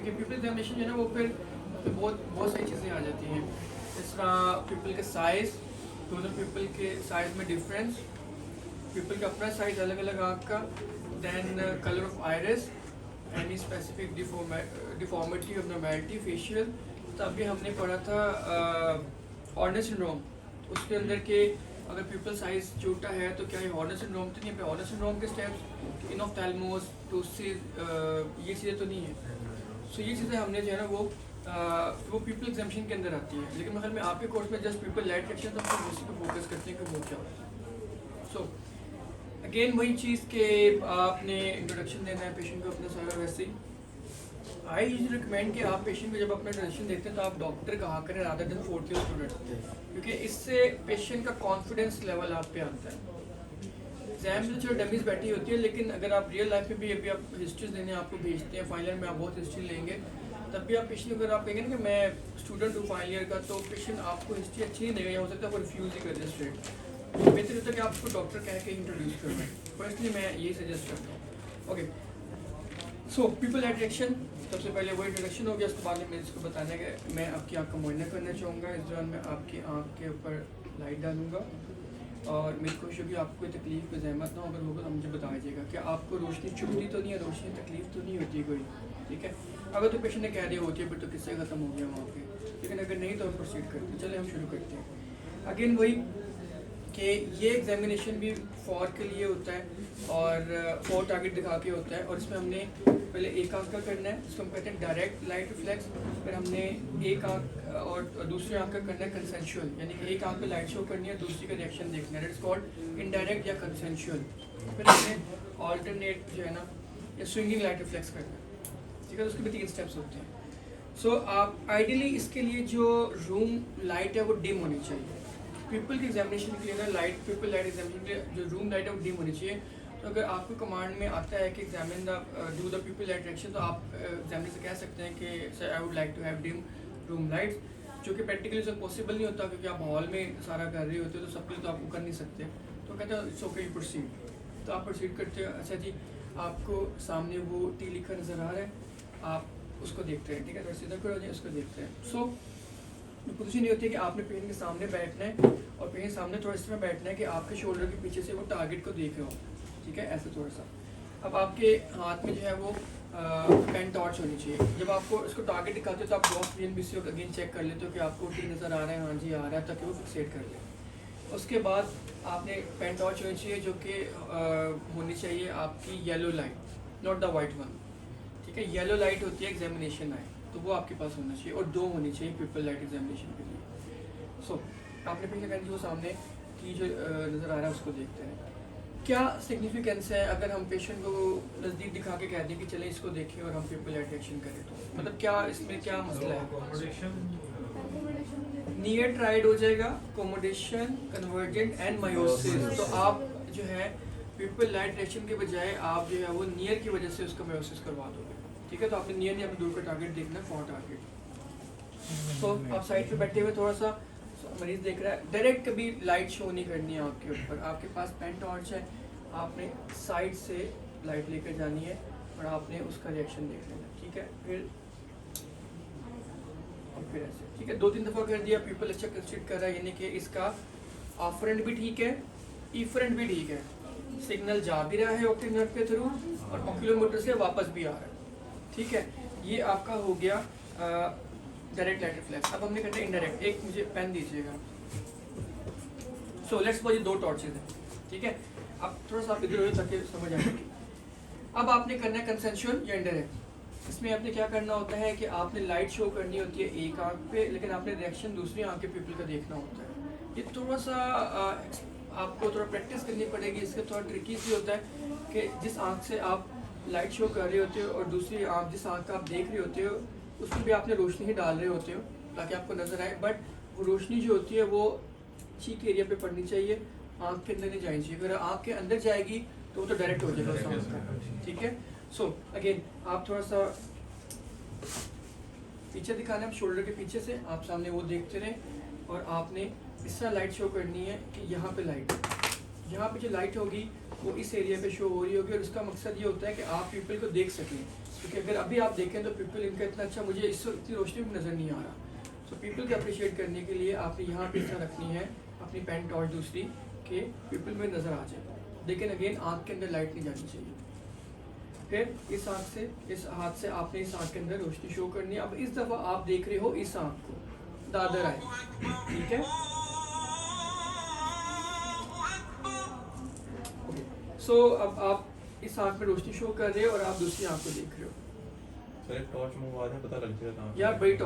कि people examination जो है ना वो फिर बहुत बहुत सारी चीज़ें आ जाती हैं। इस तरह पीपल के साइज़, दोनों पीपल के साइज़ में डिफरेंस, पीपल का अपना साइज़ अलग अलग आँख का, then colour of iris, any specific deformity of normality facial. तो अभी हमने पढ़ा था हॉर्नर सिंड्रोम, उसके अंदर के अगर पीपल साइज छोटा है तो क्या ये हॉर्नर सिंड्रोम तो नहीं है? हॉर्नर सिंड्रोम के स्टेप्स इनऑफ्थैल्मोस टूसिस ये चीज़ें तो नहीं है। सो ये चीज़ें हमने जो है ना वो पीपल एग्जामिनेशन के अंदर आती है, लेकिन मेरे में आपके कोर्स में जस्ट पीपल लाइट सेक्शन तो हम उसी पर फोकस करते हैं कि वो क्या होता है। सो अगेन वही चीज़ कि आपने इंट्रोडक्शन देना है पेशेंट को अपना सारा। वैसे ही आई यूज रिकमेंड कि आप पेशेंट को जब अपना इंट्रोडक्शन देते हैं तो आप डॉक्टर कहा करें rather than fourth year student, क्योंकि इससे पेशेंट का कॉन्फिडेंस लेवल आप पे आता है। एग्जाम में जो डमीज बैठी होती है, लेकिन अगर आप रियल लाइफ में भी अभी आप हिस्ट्रीज देने आपको भेजते हैं, फाइनल में आप बहुत हिस्ट्री लेंगे, तब भी आप पेशेंट अगर आप कहेंगे ना कि मैं स्टूडेंट हूँ फाइनल ईयर का, तो पेशेंट आपको हिस्ट्री अच्छी नहीं देगा, या हो सकता है वो रिफ्यूज़ ही कर दे स्ट्रेट। तो बेहतर होता है कि आप उसको डॉक्टर कह के इंट्रोड्यूस कर दें। पर्सनली मैं यही सजेस्ट करता हूँ। ओके, सो पीपल एट्रैक्शन, सबसे पहले वो इंट्रोडक्शन हो गया। उसके बाद में इसको बताने के मैं आपकी आँख का मुआयना करना चाहूँगा। इस दौरान मैं आपकी आँख के ऊपर लाइट डालूँगा और मेरी कोशिश होगी आपको कोई तकलीफ कोई जहमत ना हो, अगर होगा तो मुझे बता दीजिएगा कि आपको रोशनी चुभती तो नहीं है, रोशनी तकलीफ तो नहीं होती कोई, ठीक है? अगर तो पेशेंट ने कह दिया होती है फिर तो किससे ख़त्म हो गया वहाँ पे, लेकिन अगर नहीं तो हम प्रोसीड करते हैं। चले हम शुरू करते हैं। अगेन वही कि ये एग्जामिनेशन भी फॉर के लिए होता है और फॉर टारगेट दिखा के होता है, और इसमें हमने पहले एक आँख का करना है जिसको हम कहते हैं डायरेक्ट लाइट रिफ्लेक्स, फिर हमने एक आँख और दूसरी आँख का करना है कंसेंशुअल, यानी कि एक आँख पे लाइट शो करनी है, दूसरी का रिएक्शन देखना है, इट्स कॉल्ड इनडायरेक्ट या कंसेंशुअल। फिर हमने ऑल्टरनेट जो है ना या स्विंगिंग लाइट रिफ्लेक्स करना है, ठीक है? तो उसके भी 3 स्टेप्स होते हैं। सो आप आइडियली इसके लिए जो रूम लाइट है वो डिम होनी चाहिए। पीपल की एग्जामिनेशन के लिए ना लाइट, पीपल लाइट एग्जामिनेशन के लिए जो रूम लाइट है वो डिम होनी चाहिए। तो अगर आपको कमांड में आता है कि examine the do the pupil light reaction, तो आप एग्जामिनर से कह सकते हैं कि sir I would like to have dim room lights, जो कि प्रैक्टिकली सब पॉसिबल नहीं होता, क्योंकि आप हॉल में सारा कर रहे होते हो तो सबके लिए तो आप कर नहीं सकते। तो कहते हैं इट्स ओके यू प्रोसीड, तो आप प्रोसीड करते हो। अच्छा जी, आपको सामने वो टी लिखा नज़र आ रहा है, आप उसको देखते हैं, ठीक है? थोड़ा सीधा करो जी, उसको देखते हैं। सो पोजीशन ये होती है कि आपने पेन के सामने बैठना है और पेन के सामने थोड़ा इस तरह बैठना है कि आपके शोल्डर के पीछे से वो टारगेट को देख रहे हो, ठीक है? ऐसे थोड़ा सा। अब आपके हाथ में जो है वो पेन टॉर्च होनी चाहिए। जब आपको इसको टारगेट दिखाते हो तो आप क्रॉस पेन भी से अगेन चेक कर लेते हो कि आपको टी नज़र आ रहा है, हाँ जी आ रहा है, ताकि वो फिक्सेट कर ले। उसके बाद आपने पेन टॉर्च होनी चाहिए जो कि होनी चाहिए आपकी yellow light, not the white one, ठीक है? येलो लाइट होती है एग्जामिनेशन लाइट, तो वो आपके पास होना चाहिए, और 2 होनी चाहिए पीपल लाइट एग्जामिनेशन के लिए। सो आपने पहले कहना जो सामने की जो नज़र आ रहा है उसको देखते हैं। क्या सिग्निफिकेंस है अगर हम पेशेंट को नज़दीक दिखा के कह दें कि चले इसको देखें और हम पीपल लाइट रिएक्शन करें, तो मतलब क्या इसमें क्या मसला है? नियर ट्राइड हो जाएगा, अकोमोडेशन, कन्वर्जेंट एंड मायोसिस। तो आप जो है पीपल लाइट रिएक्शन के बजाय आप जो है वो नियर की वजह से उसका मायोसिस करवा दोगे, ठीक है? तो आपने नियर नहीं, आपने दूर का टारगेट देखना है, फॉर टारगेट। तो आप साइड पे बैठे हुए थोड़ा सा मरीज देख रहा है, डायरेक्ट कभी लाइट शो नहीं करनी है आपके ऊपर। आपके पास पेन टॉर्च है, आपने साइड से लाइट लेकर जानी है और आपने उसका रिएक्शन देख लेना, ठीक है? फिर ऐसे, ठीक है? 2-3 दफ़ा कर दिया, पीपल अच्छा कंसिडर कर रहा है, यानी कि इसका ऑफरेंट भी ठीक है, ईफरेंट भी ठीक है, सिग्नल जा भी रहा है ऑप्टिक नर्व के थ्रू और ऑक्यूलोमीटर से वापस भी आ रहा है, ठीक है? ये आपका हो गया डायरेक्ट लाइट रिफ्लेक्स। अब हमने करना है इनडायरेक्ट। एक मुझे पेन दीजिएगा। सो लेट्स सपोज ये 2 टॉर्चेज हैं, ठीक है? अब थोड़ा सा आप इधर उधर ताकि समझ आए। अब आपने करना है कंसेंशुअल या इनडायरेक्ट। इसमें आपने क्या करना होता है कि आपने लाइट शो करनी होती है एक आंख पे, लेकिन आपने रिएक्शन दूसरी आंख के पीपल का देखना होता है। ये थोड़ा सा आपको थोड़ा प्रैक्टिस करनी पड़ेगी, इसका थोड़ा ट्रिकी सी होता है कि जिस आंख से आप लाइट शो कर रहे होते हो और दूसरी आंख जिस आंख का आप देख रहे होते हो उसमें भी आपने रोशनी ही डाल रहे होते हो ताकि आपको नज़र आए, बट वो रोशनी जो होती है वो चीक एरिया पे पड़नी चाहिए, आंख के अंदर नहीं जानी चाहिए। अगर आंख के अंदर जाएगी तो वो तो डायरेक्ट हो जाएगा उस आंख का, ठीक है? सो अगेन आप थोड़ा सा पीछे दिखाना है, शोल्डर के पीछे से आप सामने वो देखते रहें और आपने इस तरह लाइट शो करनी है कि यहाँ पे लाइट, यहाँ पे जो लाइट होगी वो इस एरिया पे शो हो रही होगी, और इसका मकसद ये होता है कि आप पीपल को देख सकें। क्योंकि अगर अभी आप देखें तो पीपल इनका इतना अच्छा, मुझे इस वक्त इतनी रोशनी भी नज़र नहीं आ रहा। सो पीपल को अप्रिशिएट करने के लिए आपने यहाँ पे इस तरह रखनी है अपनी पेन टॉर्च दूसरी कि पीपल में नज़र आ जाए, लेकिन अगेन आँख के अंदर लाइट नहीं जानी चाहिए। फिर इस आँख से, इस हाथ से आपने इस आँख के अंदर रोशनी शो करनी है। अब इस दफ़ा आप देख रहे हो इस आँख को, दादर आए, ठीक है। सो अब आप इस आँख में रोशनी शो कर रहे हो और आप दूसरी आँख को देख रहे हो। सर एक टॉर्च मंगवा दें, पता लग जाएगा यार बड़ी